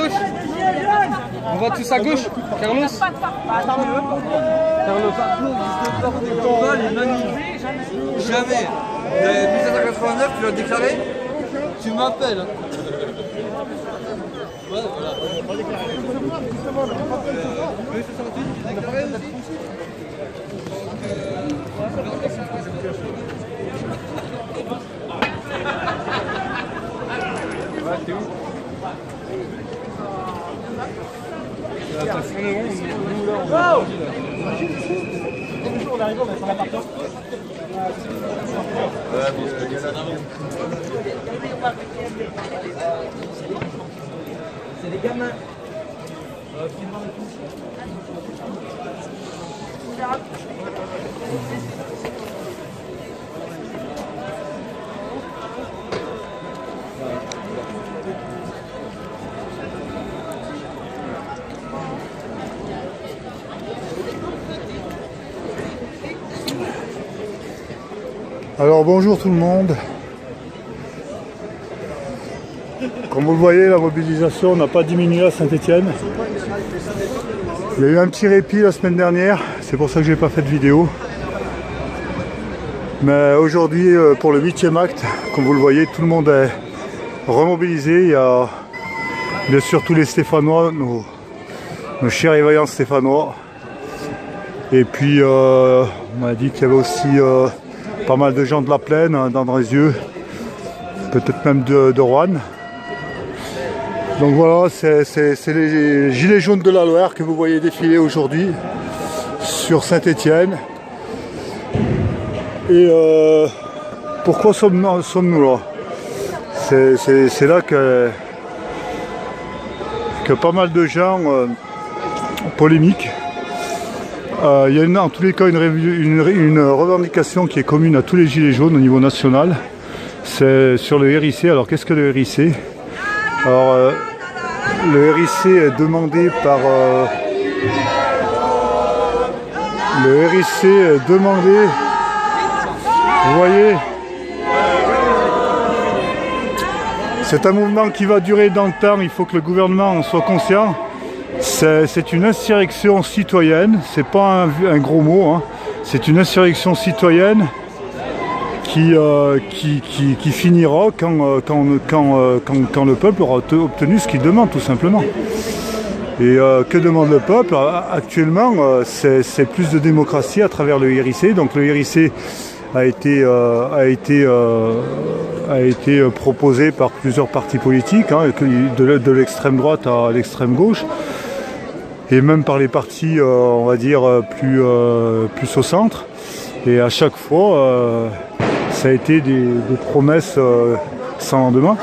gauche. On va tous à gauche. Carlos. Les manifs, jamais. 1789, tu l'as déclaré? Tu m'appelles. Ouais, voilà. T'es où? Attends, on est où? On arrive, on va sur la partie. C'est des gamins. Alors bonjour tout le monde. Comme vous le voyez, la mobilisation n'a pas diminué à Saint-Étienne. Il y a eu un petit répit la semaine dernière, c'est pour ça que je n'ai pas fait de vidéo. Mais aujourd'hui, pour le 8e acte, comme vous le voyez, tout le monde est remobilisé. Il y a bien sûr tous les Stéphanois, nos chers et vaillants Stéphanois. Et puis on m'a dit qu'il y avait aussi pas mal de gens de la plaine, d'Andrézieux, peut-être même de Roanne. Donc voilà, c'est les gilets jaunes de la Loire que vous voyez défiler aujourd'hui sur Saint-Étienne. Et pourquoi sommes-nous là? C'est là que pas mal de gens polémiquent. Il y a en tous les cas une revendication qui est commune à tous les gilets jaunes au niveau national. C'est sur le RIC. Alors qu'est-ce que le RIC? Alors le RIC est demandé par le RIC est demandé, vous voyez, c'est un mouvement qui va durer dans le temps, il faut que le gouvernement en soit conscient. C'est une insurrection citoyenne, c'est pas un gros mot, hein. C'est une insurrection citoyenne qui finira quand le peuple aura obtenu ce qu'il demande tout simplement. Et que demande le peuple? Actuellement, c'est plus de démocratie à travers le RIC. Donc le RIC a été proposé par plusieurs partis politiques, hein, de l'extrême droite à l'extrême gauche, et même par les partis, on va dire, plus au centre. Et à chaque fois, ça a été des promesses sans lendemain.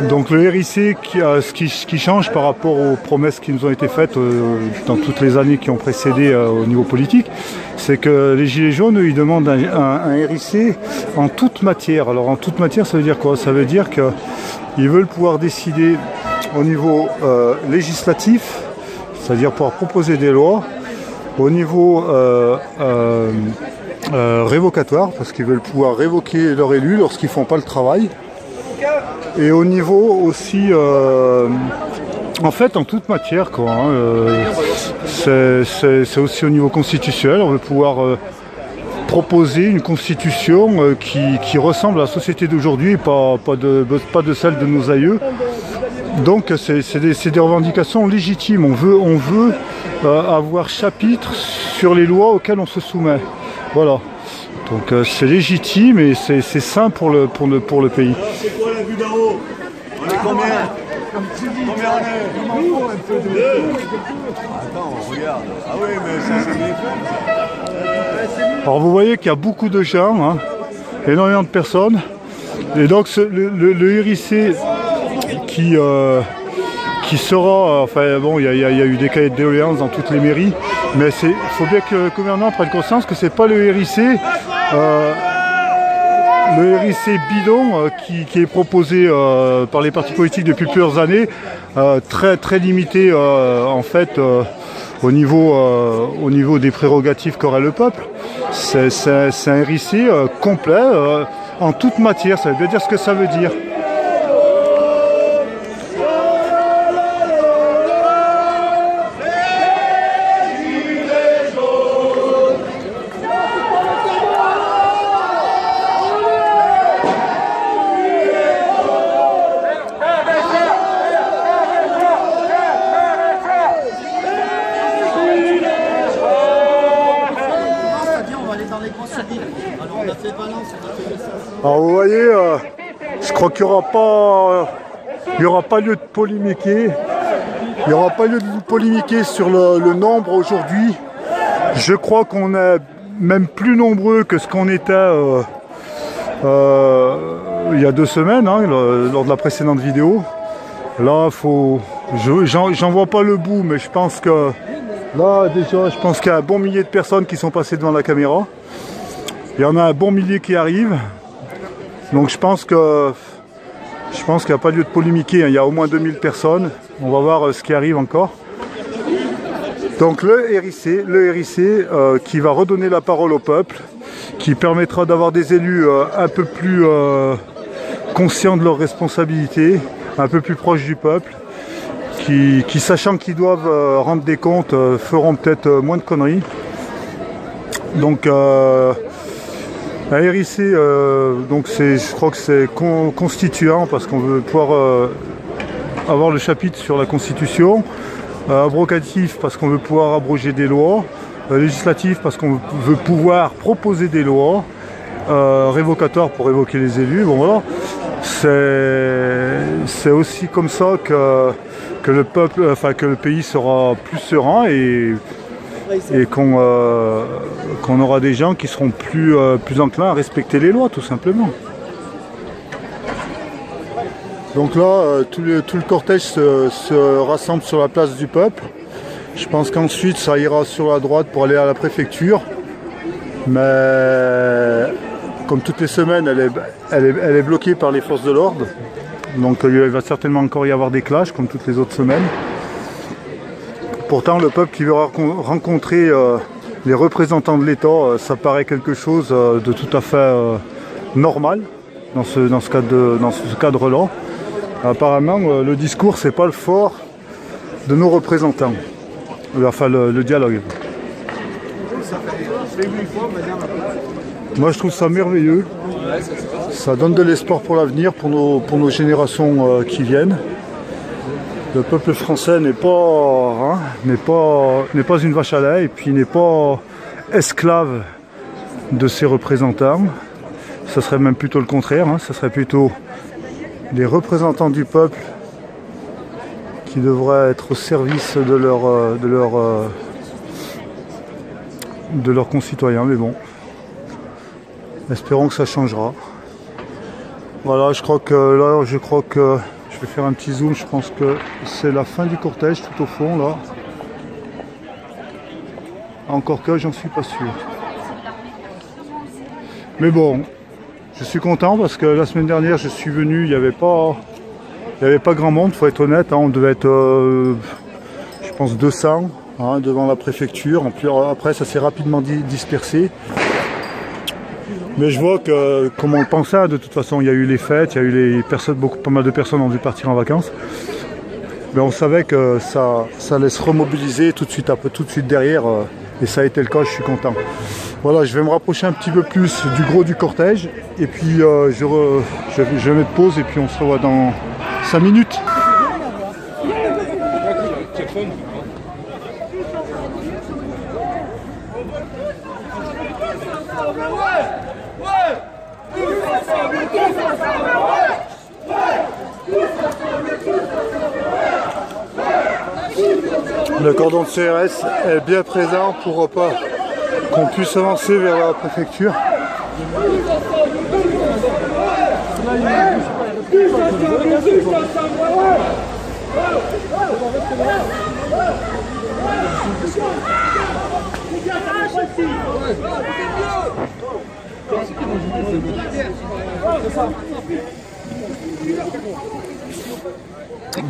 Donc le RIC, ce qui change par rapport aux promesses qui nous ont été faites dans toutes les années qui ont précédé au niveau politique, c'est que les Gilets jaunes, ils demandent un RIC en toute matière. Alors en toute matière, ça veut dire quoi? Ça veut dire qu'ils veulent pouvoir décider au niveau législatif, c'est-à-dire pouvoir proposer des lois, au niveau révocatoire, parce qu'ils veulent pouvoir révoquer leurs élus lorsqu'ils ne font pas le travail. Et au niveau aussi, en fait, en toute matière, quoi, hein, c'est aussi au niveau constitutionnel. On veut pouvoir proposer une constitution qui ressemble à la société d'aujourd'hui et pas de celle de nos aïeux. Donc c'est des revendications légitimes. On veut avoir chapitre sur les lois auxquelles on se soumet. Voilà. Donc c'est légitime et c'est sain pour le pays. C'est quoi la vue d'en haut? On est combien? Combien on est? Attends, regarde. Ah oui, mais ça c'est bien fait. Alors vous voyez qu'il y a beaucoup de gens, hein, énormément de personnes. Et donc le RIC qui sera, enfin bon, il y a eu des cahiers de doléances dans toutes les mairies, mais il faut bien que le gouvernement prenne conscience que c'est pas le RIC bidon qui est proposé par les partis politiques depuis plusieurs années, très limité en fait au niveau des prérogatives qu'aurait le peuple. C'est un RIC complet en toute matière, ça veut bien dire ce que ça veut dire. Alors vous voyez, je crois qu'il n'y aura pas lieu de polémiquer. Il n'y aura pas lieu de polémiquer sur le nombre aujourd'hui. Je crois qu'on est même plus nombreux que ce qu'on était il y a 2 semaines, hein, lors de la précédente vidéo. Là, j'en vois pas le bout, mais je pense que là, déjà, je pense qu'il y a un bon millier de personnes qui sont passées devant la caméra. Il y en a un bon millier qui arrivent. Donc je pense qu'il n'y a pas lieu de polémiquer, hein. Il y a au moins 2000 personnes. On va voir ce qui arrive encore. Donc le RIC qui va redonner la parole au peuple, qui permettra d'avoir des élus un peu plus conscients de leurs responsabilités, un peu plus proches du peuple, qui sachant qu'ils doivent rendre des comptes, feront peut-être moins de conneries. Donc un RIC, donc je crois que c'est constituant parce qu'on veut pouvoir avoir le chapitre sur la Constitution. Abrogatif parce qu'on veut pouvoir abroger des lois, législatif parce qu'on veut pouvoir proposer des lois, révocatoire pour révoquer les élus. Bon voilà, c'est aussi comme ça que le peuple, enfin que le pays sera plus serein et qu'on aura des gens qui seront plus enclins à respecter les lois tout simplement. Donc là, tout le cortège se rassemble sur la place du peuple. Je pense qu'ensuite, ça ira sur la droite pour aller à la préfecture. Mais comme toutes les semaines, elle est bloquée par les forces de l'ordre. Donc il va certainement encore y avoir des clashs, comme toutes les autres semaines. Pourtant, le peuple qui veut rencontrer les représentants de l'État, ça paraît quelque chose de tout à fait normal dans ce cadre-là. Apparemment, le discours, c'est pas le fort de nos représentants. Enfin, le dialogue. Moi, je trouve ça merveilleux. Ça donne de l'espoir pour l'avenir, pour nos générations qui viennent. Le peuple français n'est pas une vache à lait et puis n'est pas esclave de ses représentants. Ça serait même plutôt le contraire. Ça serait plutôt les représentants du peuple qui devraient être au service de leurs concitoyens, mais bon, espérons que ça changera. Voilà, je crois que je vais faire un petit zoom, je pense que c'est la fin du cortège tout au fond là. Encore que j'en suis pas sûr. Mais bon, je suis content parce que la semaine dernière je suis venu, il n'y avait pas grand monde, faut être honnête, on devait être je pense 200 devant la préfecture. Après ça s'est rapidement dispersé. Mais je vois que comme on le pensait, de toute façon il y a eu les fêtes, il y a eu pas mal de personnes ont dû partir en vacances. Mais on savait que ça allait se remobiliser tout de suite derrière, et ça a été le cas, je suis content. Voilà, je vais me rapprocher un petit peu plus du gros du cortège et puis je vais mettre pause et puis on se revoit dans 5 minutes. Le cordon de CRS est bien présent pour pas qu'on puisse avancer vers la préfecture.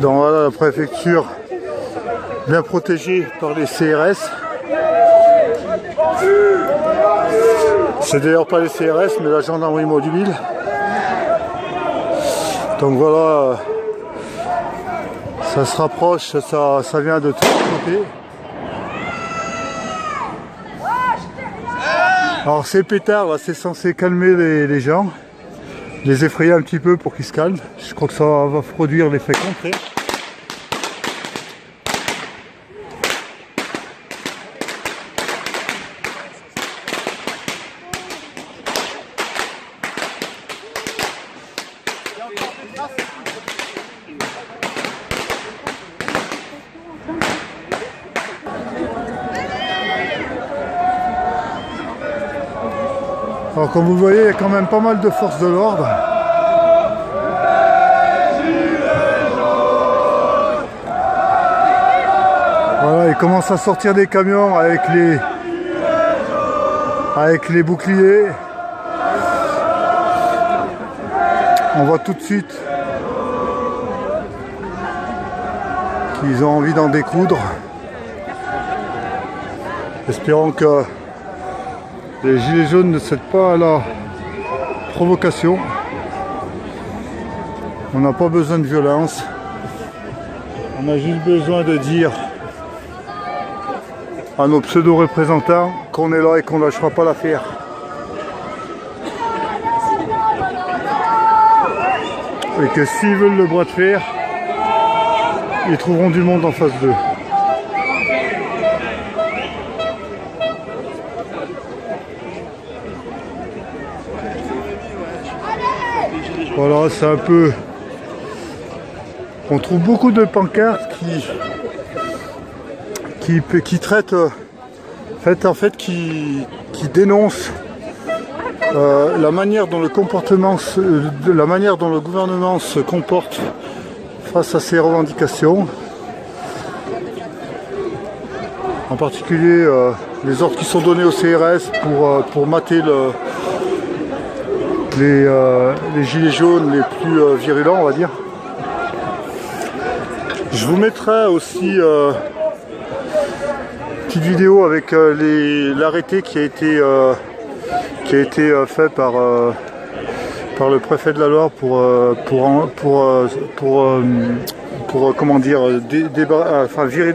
Donc voilà la préfecture bien protégée par les CRS. C'est d'ailleurs pas les CRS mais la gendarmerie mobile. Donc voilà, ça se rapproche, ça vient de tous les côtés. Alors ces pétards là, c'est censé calmer les gens, les effrayer un petit peu pour qu'ils se calment. Je crois que ça va produire l'effet contraire. Alors comme vous le voyez, il y a quand même pas mal de forces de l'ordre. Voilà, ils commencent à sortir des camions avec les boucliers. On voit tout de suite qu'ils ont envie d'en découdre. Espérons que les gilets jaunes ne cèdent pas à la provocation. On n'a pas besoin de violence. On a juste besoin de dire à nos pseudo-représentants qu'on est là et qu'on ne lâchera pas l'affaire. Et que s'ils veulent le bras de fer, ils trouveront du monde en face d'eux. Voilà, c'est un peu... On trouve beaucoup de pancartes qui traitent... qui dénoncent la manière dont le gouvernement se comporte face à ces revendications. En particulier les ordres qui sont donnés au CRS pour mater les gilets jaunes les plus virulents, on va dire. Je vous mettrai aussi une petite vidéo avec l'arrêté qui a été fait par le préfet de la Loire pour comment dire, virer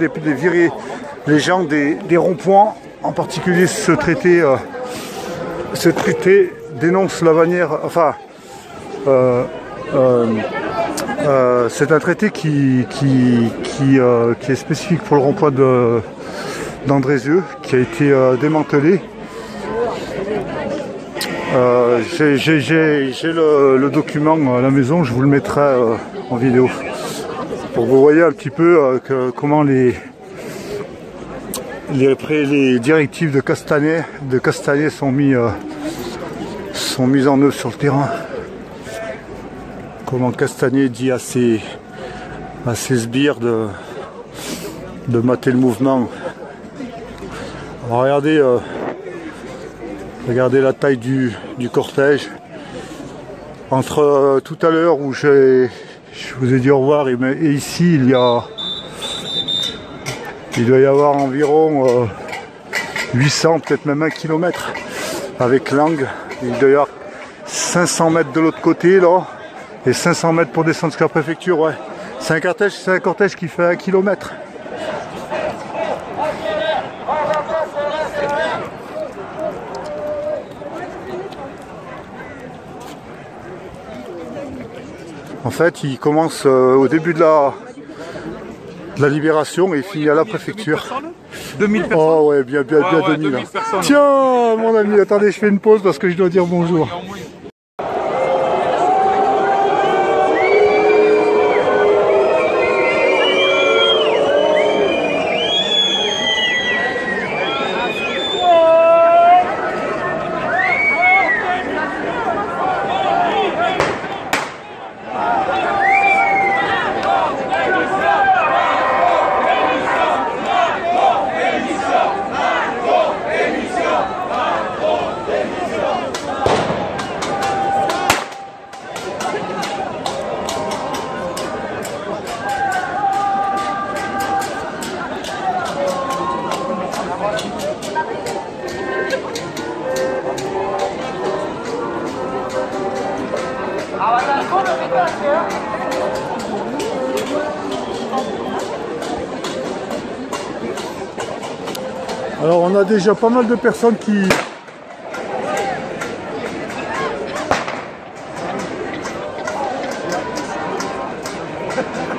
les gens des ronds-points. En particulier ce traité dénonce la manière, enfin c'est un traité qui est spécifique pour le rond-point d'Andrézieux, qui a été démantelé. J'ai le document à la maison, je vous le mettrai en vidéo pour que vous voyez un petit peu comment les directives de Castanet sont mises en œuvre sur le terrain. Comment Castanet dit à ses sbires de mater le mouvement. Alors regardez la taille du cortège. Entre tout à l'heure où je vous ai dit au revoir et ici il doit y avoir environ 800, peut-être même 1 km avec Langue. Il doit y avoir 500 mètres de l'autre côté là et 500 mètres pour descendre jusqu'à la préfecture. Ouais. C'est un cortège qui fait 1 km. En fait, il commence au début de la libération et il finit à la préfecture. 2000 personnes. Oh ouais, bien 2000. Tiens, mon ami, attendez, je fais une pause parce que je dois dire bonjour. Alors on a déjà pas mal de personnes qui...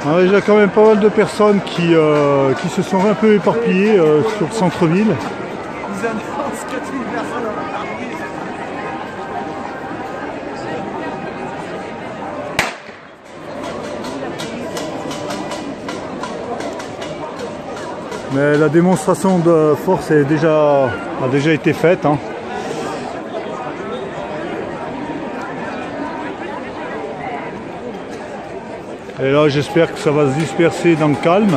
On a déjà quand même pas mal de personnes qui se sont un peu éparpillées sur le centre-ville. Ils annoncent 4000 personnes dans la rue. Mais la démonstration de force a déjà été faite. Hein. Et là j'espère que ça va se disperser dans le calme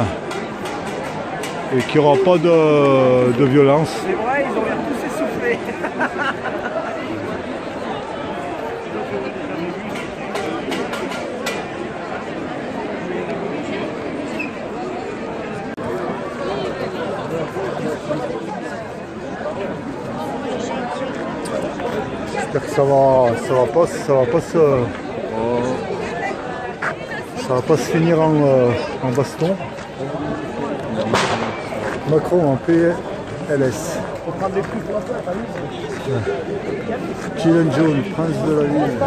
et qu'il n'y aura pas de violence. C'est vrai, ils ont l'air tous essoufflés. J'espère que ça va pas se finir en baston. Macron en PLS. Kylian Jones, prince de la ville.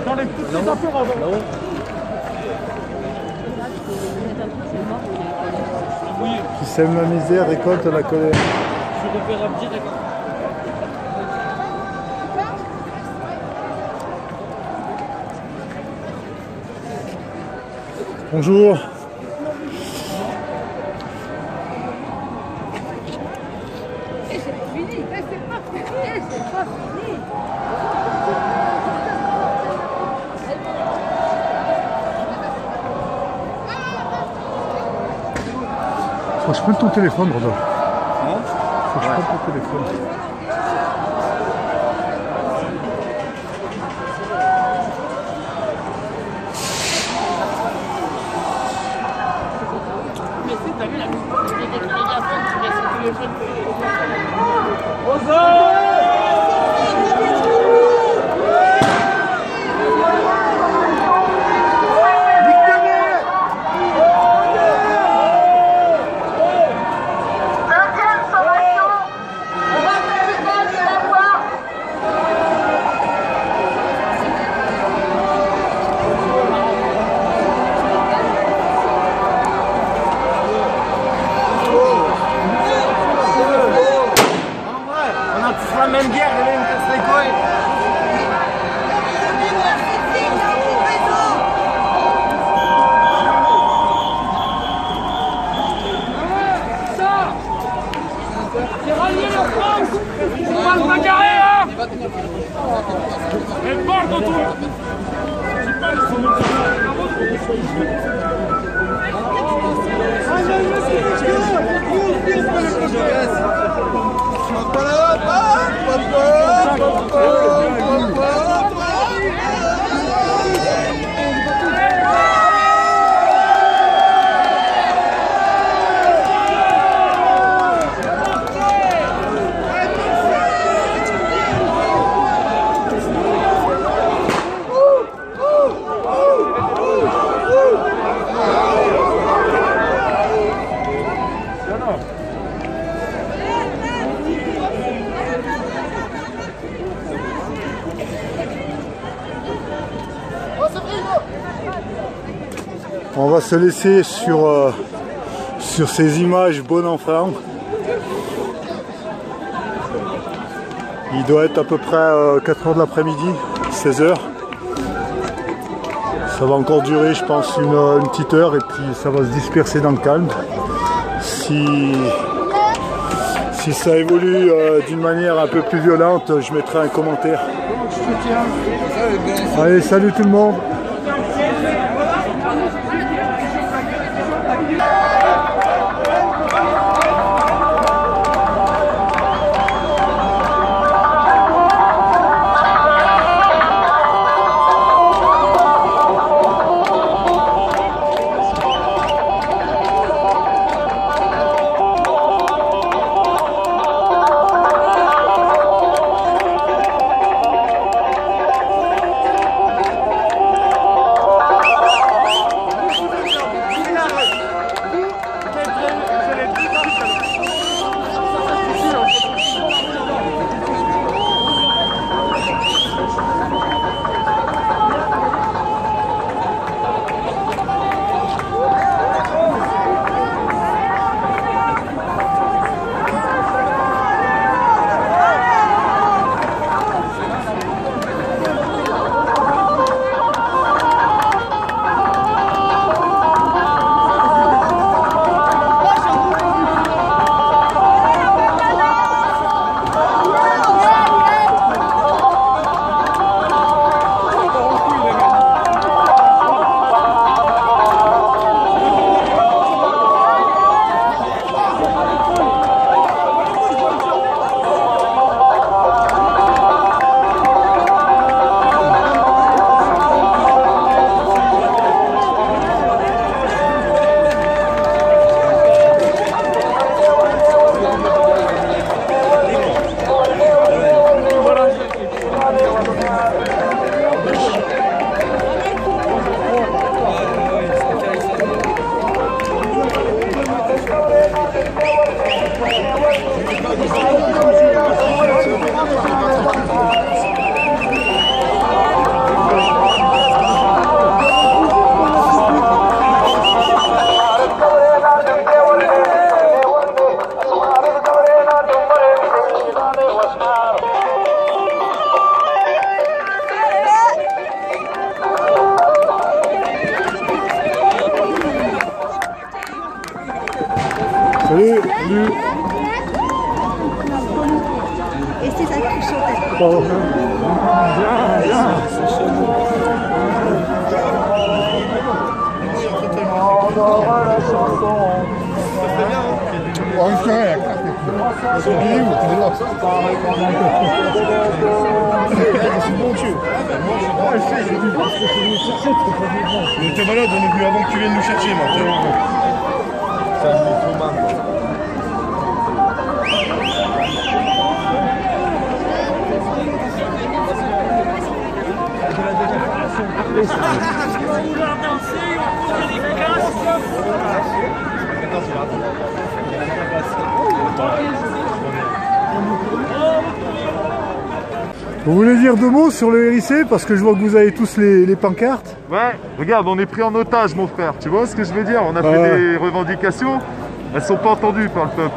Dans les petites vapeurs avant. Qui sème la misère récolte la colère. Je repérable direct. Bonjour. C'est pas fini, c'est pas fini, c'est pas fini. Faut que je prenne ton téléphone, Rodolphe. Faut que je prenne ton téléphone. Mais si, t'as vu la déclaration, tu laisses le téléphone. La même guerre, elle me casse les couilles. C'est rallier la France. On va se bagarrer, hein. Et porte autour. On va se laisser sur ces images bon enfant. Il doit être à peu près 4 h de l'après-midi, 16 h. Ça va encore durer, je pense, une petite heure et puis ça va se disperser dans le calme. Si ça évolue d'une manière un peu plus violente, je mettrai un commentaire. Allez, salut tout le monde! Salut, salut. Et c'est ça qui chantait. Pardon. Mais t'es malade, on est venu avant que tu viennes nous chercher, moi. Vous voulez dire deux mots sur le RIC parce que je vois que vous avez tous les pancartes. Ouais, regarde, on est pris en otage, mon frère. Tu vois ce que je veux dire? On a fait des revendications, elles sont pas entendues par le peuple,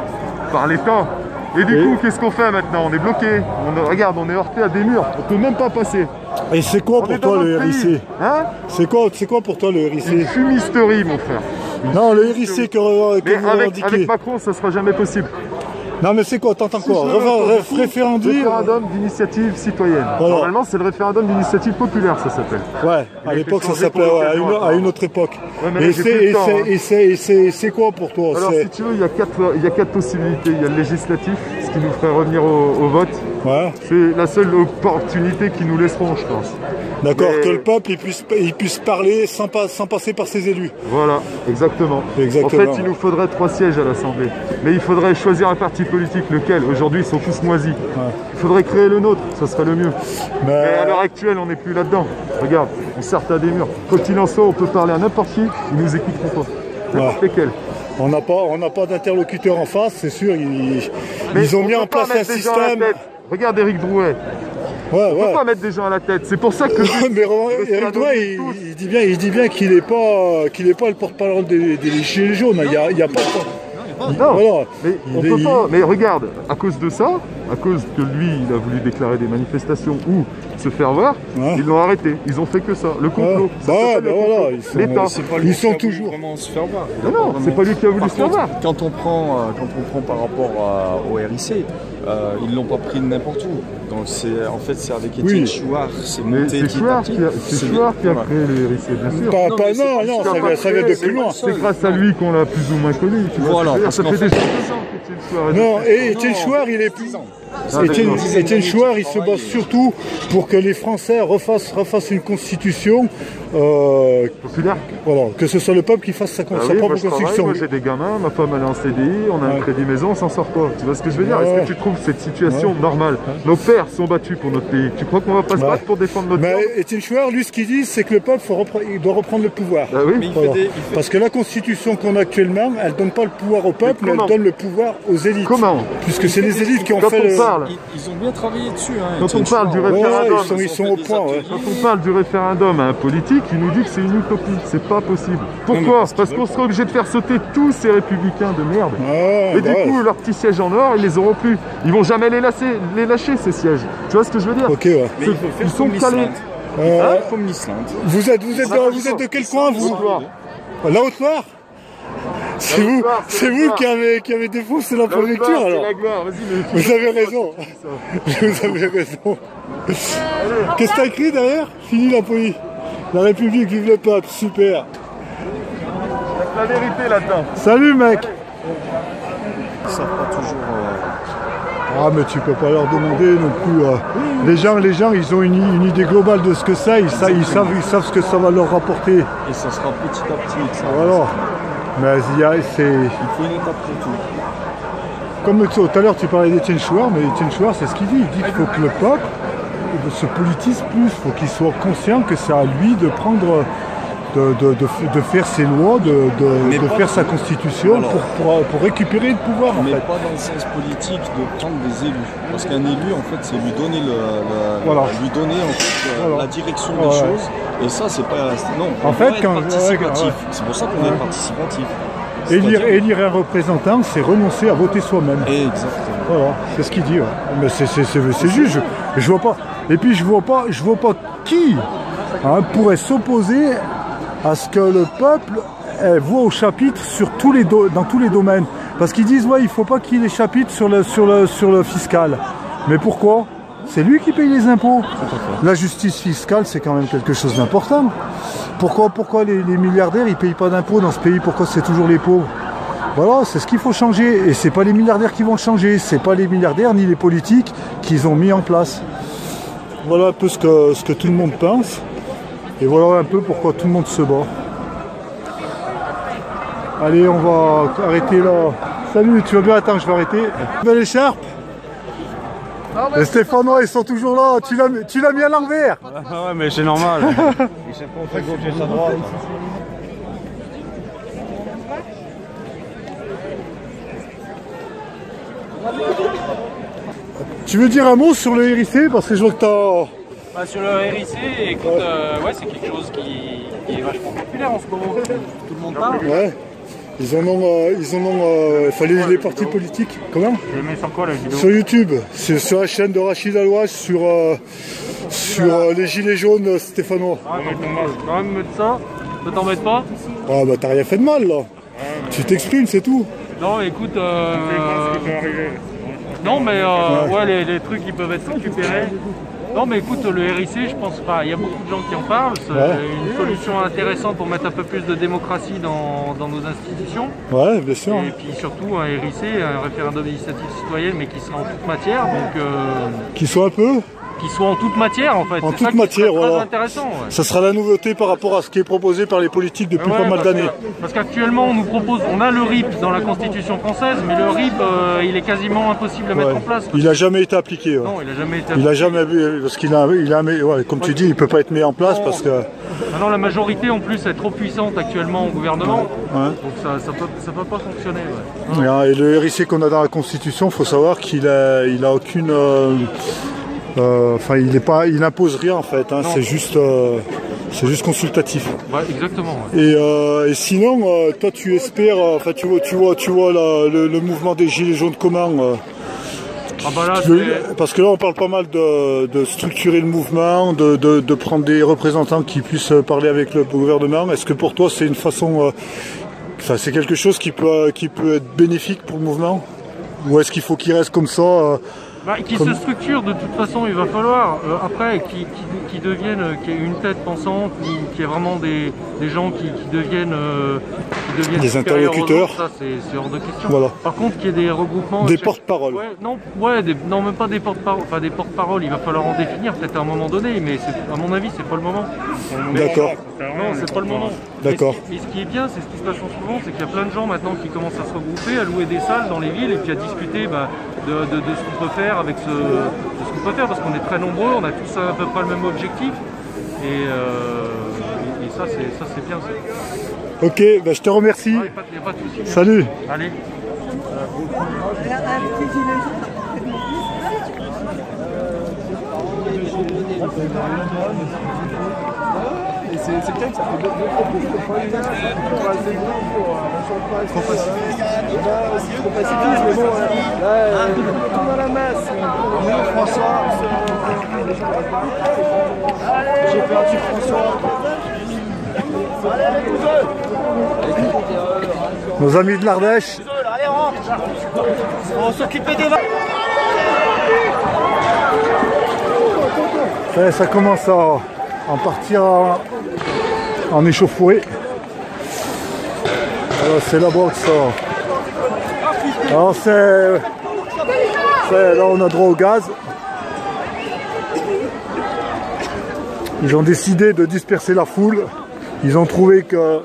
par l'État. Et du coup, qu'est-ce qu'on fait maintenant? On est bloqué. Regarde, on est heurté à des murs. On peut même pas passer. Et c'est quoi pour toi le RIC? Hein? C'est quoi pour toi le RIC? Une fumisterie, mon frère. Non, le RIC que vous avec revendiquez. Macron, ça sera jamais possible. Non mais c'est quoi? T'entends quoi? Référendum d'initiative citoyenne. Voilà. Normalement, c'est le référendum d'initiative populaire, ça s'appelle. Ouais, à l'époque ça s'appelait, à une autre époque. Ouais, mais Et c'est quoi pour toi? Alors si tu veux, il y a quatre possibilités. Il y a le législatif, ce qui nous ferait revenir au vote. Ouais. C'est la seule opportunité qu'ils nous laisseront, je pense. D'accord, Mais... que le peuple il puisse parler sans passer par ses élus. Voilà, exactement. En fait, il nous faudrait 3 sièges à l'Assemblée. Mais il faudrait choisir un parti politique, lequel? Aujourd'hui, ils sont tous moisis. Ouais. Il faudrait créer le nôtre, ça serait le mieux. Mais à l'heure actuelle, on n'est plus là-dedans. Regarde, on sert à des murs. Quoi qu'il en soit, on peut parler à n'importe qui, ils nous écouteront pas. N'importe lesquels. On n'a pas d'interlocuteur en face, c'est sûr. Ils ont mis en place un système. Regarde Éric Drouet. Ouais, on peut pas mettre des gens à la tête, c'est pour ça que... Mais Éric Drouet, il dit bien qu'il n'est pas le porte-parole des Gilets jaunes, il n'y a pas de... Non, voilà. Mais on peut pas. Mais regarde, à cause de ça, à cause que lui, il a voulu déclarer des manifestations ou se faire voir, ils l'ont arrêté. Ils ont fait que ça. Le complot. Voilà, l'État. Ils sont toujours... Vraiment se faire voir. Non, c'est pas lui qui a voulu se faire voir. Quand on prend par rapport au RIC, ils l'ont pas pris de n'importe où. Donc en fait c'est avec Étienne Chouard, c'est monté petit à petit. C'est Chouard qui a créé le RIC, bien sûr. Non, ça vient de plus loin. C'est grâce à lui qu'on l'a plus ou moins connu. Voilà. Ça fait des 2 ans qu'Étienne Chouard. Non, et Étienne Chouard, il est plus... Étienne Chouard, il se bat surtout pour que les Français refassent une constitution populaire. Voilà, que ce soit le peuple qui fasse sa propre constitution. Moi j'ai des gamins, ma femme elle est en CDI, on a un crédit maison, on s'en sort pas. Tu vois ce que je veux dire? Est-ce que tu trouves cette situation normale? Nos pères sont battus pour notre pays. Tu crois qu'on va pas se battre pour défendre notre pays? Mais Étienne Chouard, lui, ce qu'il dit, c'est que le peuple il doit reprendre le pouvoir. Ah oui. Parce que la constitution qu'on a actuellement, elle donne pas le pouvoir au peuple, mais elle donne le pouvoir aux élites. Comment? Puisque c'est les élites qui ont fait le... Ils ont bien travaillé dessus. Quand on parle du référendum, ils sont au point. Quand on parle du référendum à un politique, il nous dit que c'est une utopie. C'est pas possible. Pourquoi? Parce qu'on sera obligé de faire sauter tous ces républicains de merde. Et du coup, leurs petits sièges en or, ils les auront plus. Ils vont jamais les lâcher ces sièges. Tu vois ce que je veux dire? Ok, ouais. Mais ils sont calés. Comme l'Islande. Vous êtes de quel coin, vous? La Haute-Loire? C'est vous qui avez défoncé la préfecture alors. Vous avez raison. Vous avez raison. Qu'est-ce que t'as écrit derrière? Fini la police. La République, vive le peuple, super. La vérité là-dedans. Salut mec. Ils savent pas toujours... Ah mais tu peux pas leur demander non plus. Les gens ils ont une idée globale de ce que c'est, ils savent ce que ça va leur rapporter. Et ça sera petit à petit que ça. Voilà. Mais il faut une étape pour tout. Comme tout à l'heure tu parlais d'Étienne Chouard, mais Étienne Chouard c'est ce qu'il dit. Il dit qu'il faut que le peuple se politise plus, il faut qu'il soit conscient que c'est à lui de prendre de faire ses lois, de faire sa constitution pour récupérer le pouvoir. Mais pas dans le sens politique de prendre des élus. Parce qu'un élu, en fait, c'est lui donner, la direction des choses. Et ça, c'est pas... Non, en fait, participatif. C'est pour ça qu'on est participatif. Élire un représentant, c'est renoncer à voter soi-même. Exactement. Voilà, c'est ce qu'il dit. Ouais. Mais c'est juste. Je vois pas. Et puis je vois pas qui pourrait s'opposer à ce que le peuple voit au chapitre dans tous les domaines. Parce qu'ils disent ouais, il faut pas qu'il y ait des chapitres sur le fiscal. Mais pourquoi? C'est lui qui paye les impôts. La justice fiscale, c'est quand même quelque chose d'important. Pourquoi les milliardaires, ils payent pas d'impôts dans ce pays? Pourquoi c'est toujours les pauvres? Voilà, c'est ce qu'il faut changer. Et c'est pas les milliardaires qui vont le changer. C'est pas les milliardaires ni les politiques qu'ils ont mis en place. Voilà un peu ce que tout le monde pense. Et voilà un peu pourquoi tout le monde se bat. Allez, on va arrêter là. Salut, tu vas bien? Attends, je vais arrêter. Belle écharpe. Les Stéphanois, ils sont toujours là. Tu l'as mis à l'envers. Ah ouais, mais c'est normal. Il sait pas sa gauche et sa droite. Tu veux dire un mot sur le RIC? Parce que je vois que t'as... Sur le RIC, écoute, ouais, c'est quelque chose qui est vachement populaire en ce moment. Tout le monde parle. Ouais. Ils en ont fallait les partis politiques. Comment? Je mets sur quoi la vidéo? Sur YouTube, c'est sur la chaîne de Rachid Alouache, sur les gilets jaunes stéphanois. Ah, quand même mettre ça, ça t'embête pas? Ah bah t'as rien fait de mal là. Tu t'exprimes, c'est tout. Non, écoute, non mais ouais, les trucs qui peuvent être récupérés. Non mais écoute, le RIC, je pense pas, il y a beaucoup de gens qui en parlent, c'est une solution intéressante pour mettre un peu plus de démocratie dans nos institutions. Ouais, bien sûr. Et puis surtout un RIC, un référendum d'initiative citoyenne, mais qui sera en toute matière, donc... Qui soit un peu qui soit en toute matière en fait. En toute matière, voilà. Très intéressant. Ouais. Ça sera la nouveauté par rapport à ce qui est proposé par les politiques depuis pas mal d'années. Parce qu'actuellement on nous propose, on a le RIP dans la Constitution française, mais le RIP il est quasiment impossible à mettre en place. Il n'a jamais été appliqué. Non, il n'a jamais été appliqué. Il n'a jamais, parce qu'il comme tu dis, il ne peut pas être mis en place parce que... Maintenant la majorité en plus est trop puissante actuellement au gouvernement, donc ça peut pas fonctionner. Ouais. Et le RIC qu'on a dans la Constitution, il faut savoir qu'il a aucune... Enfin, il n'impose rien en fait, hein, c'est juste consultatif. Ouais, exactement. Ouais. Et sinon, toi tu espères, enfin tu vois le mouvement des gilets jaunes comment parce que là on parle pas mal de structurer le mouvement, de prendre des représentants qui puissent parler avec le gouvernement. Est-ce que pour toi c'est une façon, enfin c'est quelque chose qui peut être bénéfique pour le mouvement, ou est-ce qu'il faut qu'il reste comme ça? Qui se structure, de toute façon, il va falloir, après, qui deviennent, qui ait une tête pensante, qui est vraiment des gens qui deviennent des interlocuteurs. Ça, c'est hors de question. Voilà. Par contre, qu'il y ait des regroupements... Des porte-paroles. Non, même pas des porte-paroles. Enfin, des porte-paroles, il va falloir en définir peut-être à un moment donné, mais à mon avis, c'est pas le moment. D'accord. Non, c'est pas le moment. D'accord. Mais ce qui est bien, c'est ce qui se passe en ce moment, c'est qu'il y a plein de gens maintenant qui commencent à se regrouper, à louer des salles dans les villes et puis à discuter de ce qu'on peut faire avec de ce qu'on peut faire, parce qu'on est très nombreux, on a tous à peu près le même objectif, et ça c'est bien. Ok, bah je te remercie. Y a pas de souci. Salut. Allez. Et c'est quelqu'un qui fait trop facile. Trop pacifiste, mais bon, là, tout dans la masse. François. J'ai perdu François. Nos amis de l'Ardèche. Allez, rentre. On va s'occuper des vaches. Ça commence à en partir en échauffourée. Alors c'est la boxe. Alors là on a droit au gaz. Ils ont décidé de disperser la foule. Ils ont trouvé que...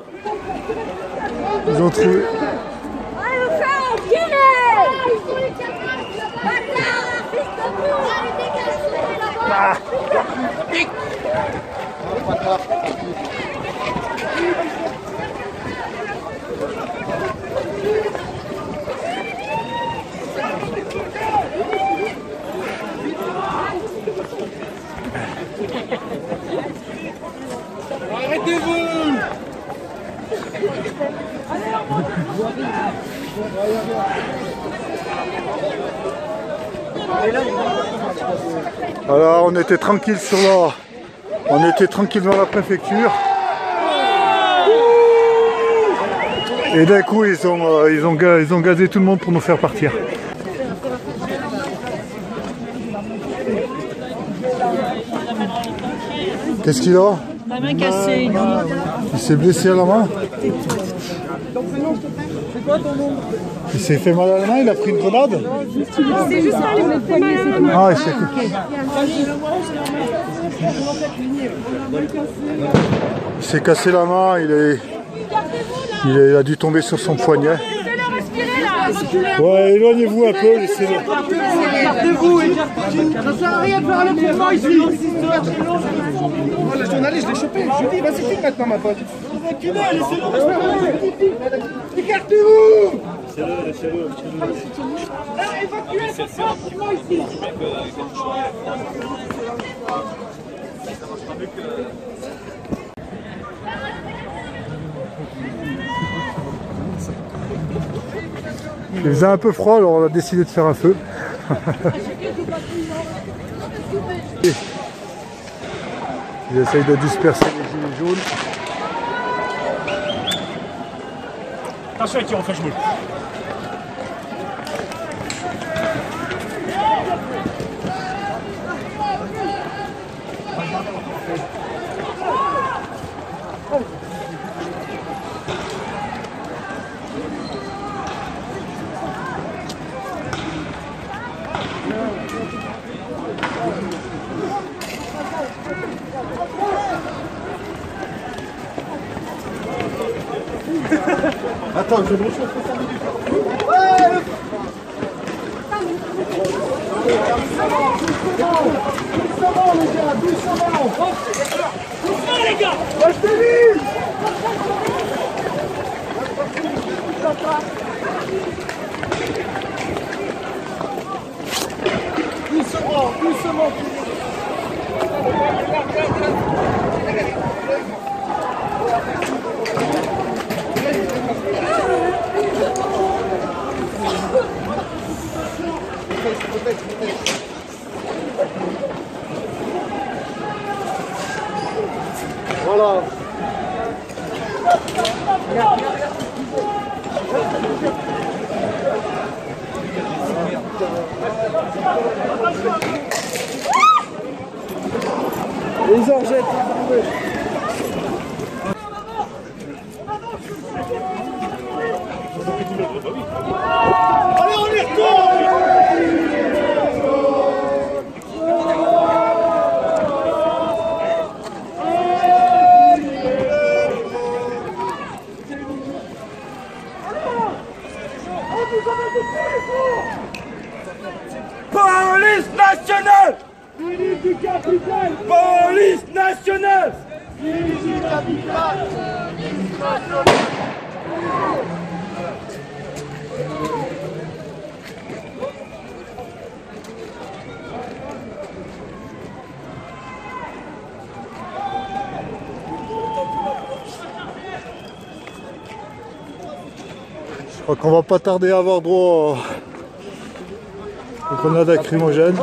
Alors on était tranquille sur la... On était tranquille dans la préfecture. Et d'un coup ils ont gazé tout le monde pour nous faire partir. Qu'est-ce qu'il a? La main cassée, il dit. Il s'est blessé à la main? Il s'est fait mal à la main, il a pris une grenade? C'est juste ça, il me fait mal à la main. Ah, il s'est... Il s'est cassé la main, il a dû tomber sur son poignet. Laissez-le respirer là. Ouais, éloignez-vous un peu, laissez-le. Partez-vous et ça sert à rien de faire un écoulement ici. Moi, le journaliste, je l'ai chopé. Je lui dis, vas-y, filme maintenant, ma pote. Laissez-le respirer. Écartez-vous. Laissez-le. Évacuez ce bâtiment ici. Il faisait un peu froid, alors on a décidé de faire un feu. Ils essayent de disperser les gilets jaunes. Attention, il tire en flèche bleue. Attends, je vais me réchauffer 5 minutes. Doucement les gars, doucement les gars. Moi je te dis. Doucement. Voilà. Ils en jettent. Allez, on y retourne. Police nationale! Police du capitaine! Police nationale! Police du capitaine! Police nationale! Je crois qu'on va pas tarder à avoir droit aux grenades lacrymogènes.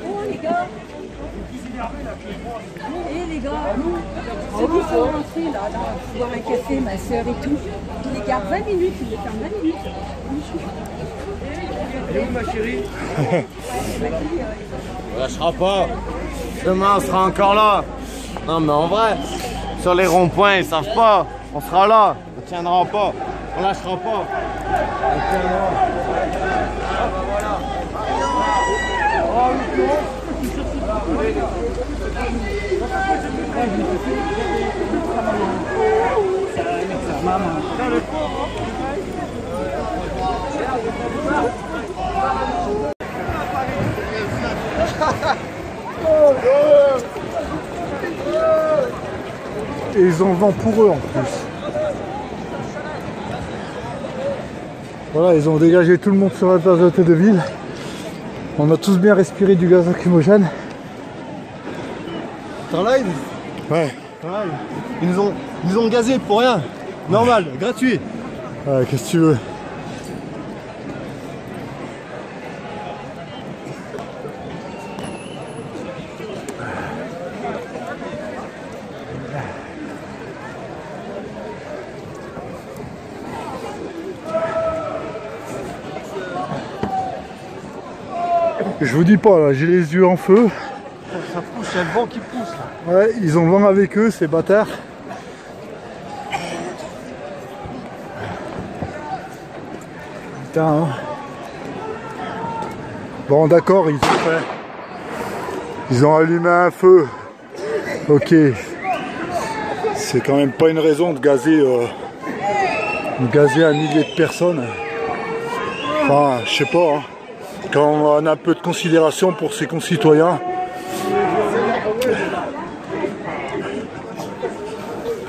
Oh les gars. Et les gars, ceux qui sont rentrés là, boire un café, ma soeur et tout, ils les gardent 20 minutes, ils les ferment 20 minutes. Et où ma chérie? On lâchera pas. Demain on sera encore là. Non mais en vrai, sur les ronds-points ils savent pas. On sera là. On tiendra pas. On lâchera pas. On tiendra. Et ils en vendent pour eux en plus. Voilà, ils ont dégagé tout le monde sur la place de l'hôtel de ville. On a tous bien respiré du gaz lacrymogène. T'es en live? Ouais. Ils nous ont gazé pour rien. Normal, gratuit. Ouais, qu'est-ce que tu veux? Je vous dis pas là, j'ai les yeux en feu. Ça pousse, il y a le vent qui pousse là. Ouais, ils ont le vent avec eux, ces bâtards. Putain, hein. Bon d'accord, ils ont allumé un feu. Ok. C'est quand même pas une raison de gazer un millier de personnes. Enfin, je sais pas, hein. Quand on a un peu de considération pour ses concitoyens.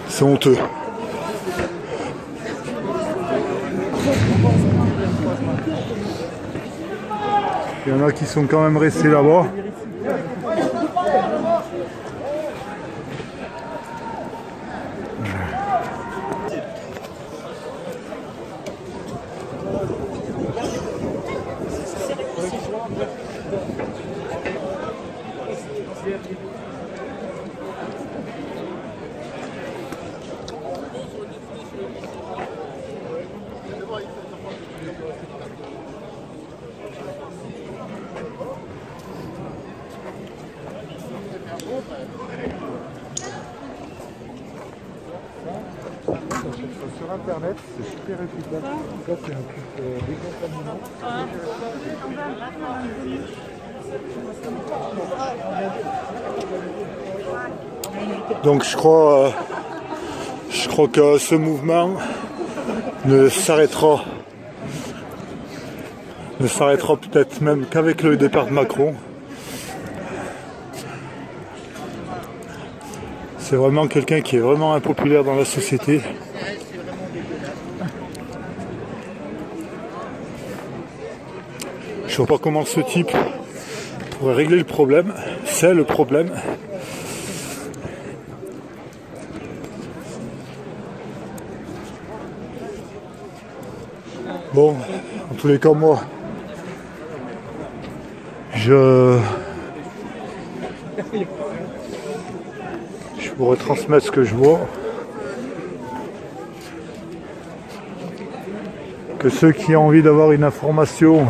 C'est honteux. Il y en a qui sont quand même restés là-bas. Sur internet, c'est super efficace. Ça, c'est un truc décontaminant. Donc je crois que ce mouvement ne s'arrêtera peut-être même qu'avec le départ de Macron. C'est vraiment quelqu'un qui est vraiment impopulaire dans la société. Je ne vois pas comment ce type pourrait régler le problème. C'est le problème. Bon, en tous les cas, moi, je vous retransmettre ce que je vois. Que ceux qui ont envie d'avoir une information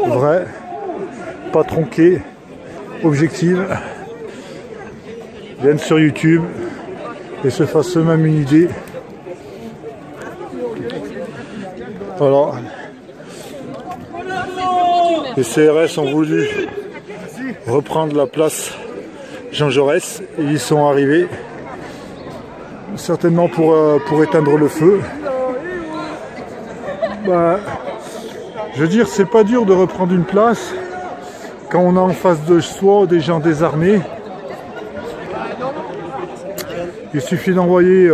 vraie, pas tronquée, objective, viennent sur YouTube et se fassent eux-mêmes une idée. Voilà. Les CRS ont voulu reprendre la place Jean Jaurès et ils sont arrivés certainement pour éteindre le feu. Bah, je veux dire, c'est pas dur de reprendre une place quand on a en face de soi des gens désarmés. Il suffit d'envoyer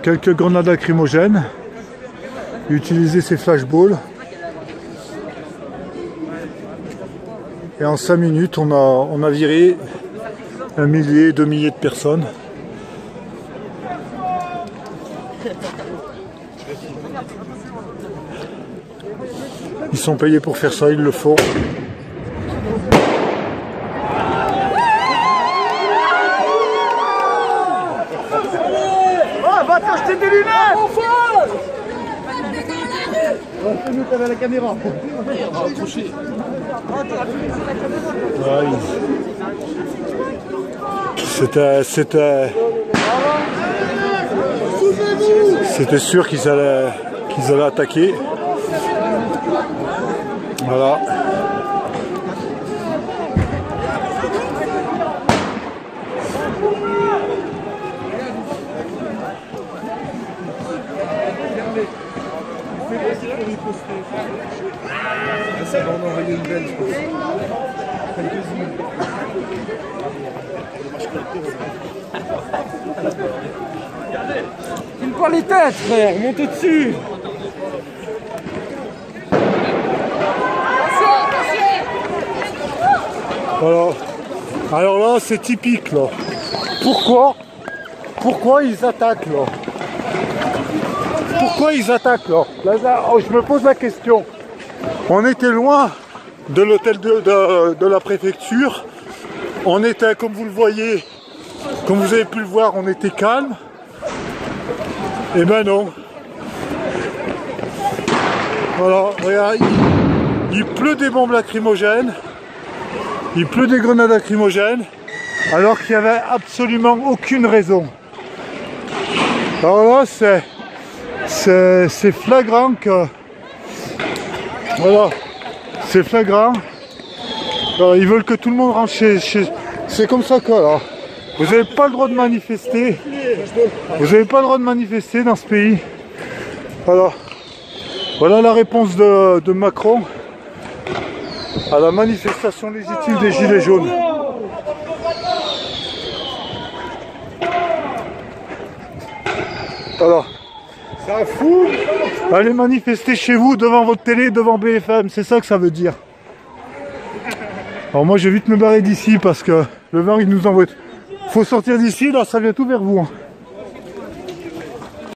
quelques grenades lacrymogènes, utiliser ces flashballs. Et en 5 minutes, on a viré 1 millier, 2 milliers de personnes. Ils sont payés pour faire ça, ils le font. Oh, va t'acheter des lunettes! Nous, t'avais la caméra. C'était sûr qu'ils allaient attaquer. Voilà. Ça va en envoyer une belle, je pense. Filme pas les têtes, frère, monte dessus. Voilà. Alors là, c'est typique, là. Pourquoi ils attaquent, là? Pourquoi ils attaquent, là? Là, je me pose la question. On était loin de l'hôtel de la préfecture. On était, comme vous le voyez, comme vous avez pu le voir, on était calme. Et ben non. Voilà, regarde, il pleut des bombes lacrymogènes. Il pleut des grenades lacrymogènes. Alors qu'il n'y avait absolument aucune raison. Alors là, c'est flagrant que... Voilà, c'est flagrant. Alors, ils veulent que tout le monde rentre chez... C'est comme ça que, là, vous n'avez pas le droit de manifester. Vous n'avez pas le droit de manifester dans ce pays. Voilà. Voilà la réponse de Macron à la manifestation légitime des Gilets jaunes. Voilà. C'est un fou. Allez manifester chez vous, devant votre télé, devant BFM, c'est ça que ça veut dire. Alors moi je vais vite me barrer d'ici parce que le vent il nous envoie. Faut sortir d'ici, là ça vient tout vers vous. Hein.